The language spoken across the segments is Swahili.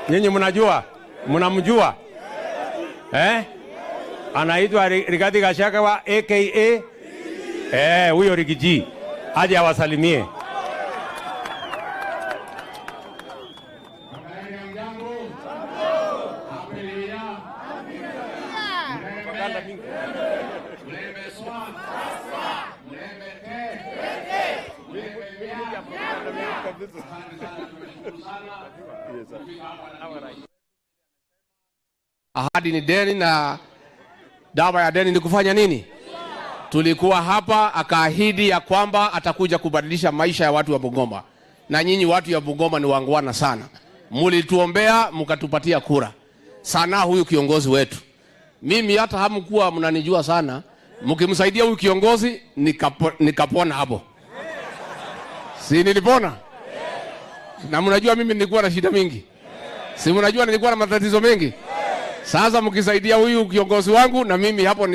Nyinyi mnajua? Mnamjua? Anaitwa Rigathi Gachagua aka huyo Rigiji. Aje awasalimie. Ahadi ni deni na dawa ya deni ni kufanya nini? Tulikuwa hapa akaahidi ya kwamba atakuja kubadilisha maisha ya watu wa Bungoma. Na nyinyi watu ya Bungoma ni wangwana sana. Mulituombea mkatupatia kura. Sana huyu kiongozi wetu. Mimi hata hamkuwa mnanijua sana. Mkimsaidia huyu kiongozi nikapona hapo. Si nilipona? Na mnajua mimi nilikuwa na shida mingi. Si mnajua nilikuwa na matatizo mengi. Sasa mkisaidia huyu kiongozi wangu na mimi hapo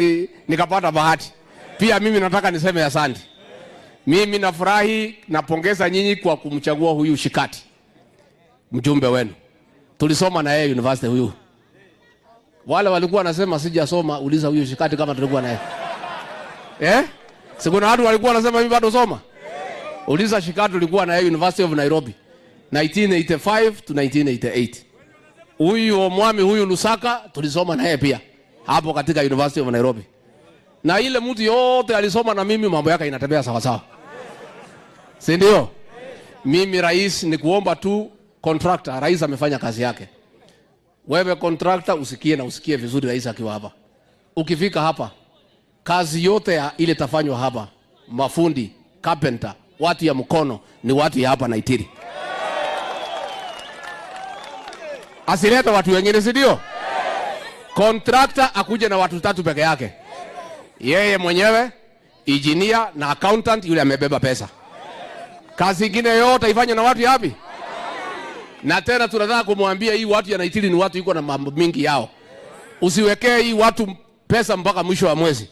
nikapata bahati. Pia mimi nataka niseme asante. Mimi nafurahi, napongeza nyinyi kwa kumchagua huyu Shikati. Mjumbe wenu. Tulisoma na yeye university huyu. Wale walikuwa wanasema sijasoma, uliza huyu Shikati kama tulikuwa na yeye. Si kuna watu walikuwa wanasema mimi bado soma? Uliza Shikati tulikuwa na yeye University of Nairobi 1985 to 1988. Huyu Omwami huyu Lusaka tulisoma na yeye pia hapo katika University of Nairobi. Na ile mtu yote alisoma na mimi mambo yake inatembea sawa sawa. Si ndio? Mimi rais ni kuomba tu contractor, rais amefanya kazi yake. Wewe contractor usikie na usikie vizuri rais akiwa hapa. Ukifika hapa kazi yote ya ile tafanywa hapa, mafundi, carpenter, watu ya mkono ni watu ya hapa Naitiri. Asileta watu wengine, si ndio? Contractor akuje na watu 3 peke yake. Yeye mwenyewe, engineer na accountant yule amebeba pesa. Kazi nyingine yote ifanywe na watu yapi? Na tena tunataka kumwambia hii watu ya Naitiri ni watu iko na mambo mingi yao. Usiwekee hii watu pesa mpaka mwisho wa mwezi.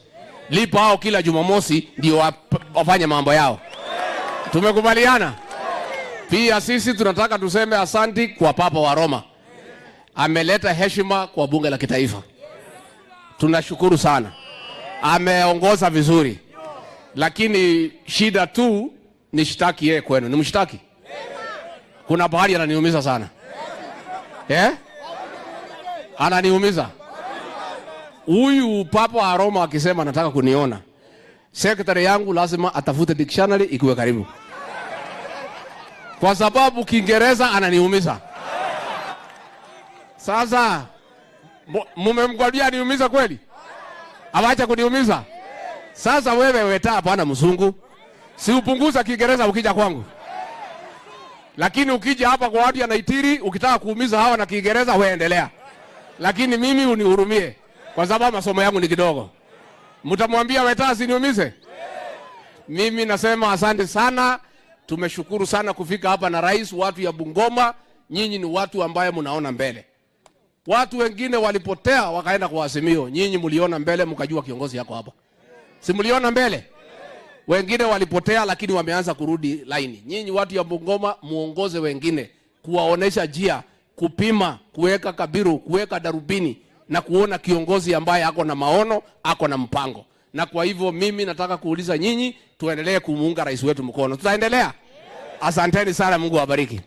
Lipa hao kila Jumamosi ndio wafanye mambo yao. Tumekubaliana? Pia sisi tunataka tuseme asanti kwa Papa wa Roma. Ameleta heshima kwa bunge la kitaifa. Tunashukuru sana. Ameongoza vizuri. Lakini shida tu ni shtaki yeye kwenu. Ni mshtaki? Kuna bahari ananiumiza sana. Ananiumiza. Huyu Papa wa Roma akisema anataka kuniona, secretary yangu lazima atafute dictionary ikiwe karibu. Kwa sababu Kiingereza ananiumiza. Sasa mumemgwadia niumiza kweli? Awacha kuniumiza. Sasa wewe weta hapana mzungu. Si upunguza Kiingereza ukija kwangu. Lakini ukija hapa kwa watu ya Naitiri ukitaka kuumiza hawa na Kiingereza wewe endelea. Lakini mimi unihurumie kwa sababu masomo yangu ni kidogo. Mtamwambia weta asiniumize? Mimi nasema asante sana. Tumeshukuru sana kufika hapa na rais. Watu ya Bungoma, nyinyi ni watu ambaye mnaona mbele. Watu wengine walipotea wakaenda kwa Azimio. Nyinyi mliona mbele mkajua kiongozi yako hapa. Si mliona mbele? Wengine walipotea lakini wameanza kurudi line. Nyinyi watu ya Bungoma muongoze wengine, kuwaonesha njia, kupima, kuweka kabiru, kuweka darubini na kuona kiongozi ambaye ako na maono, ako na mpango. Na kwa hivyo mimi nataka kuuliza nyinyi tuendelee kumuunga rais wetu mkono. Tutaendelea? Asanteni sana, Mungu awabariki.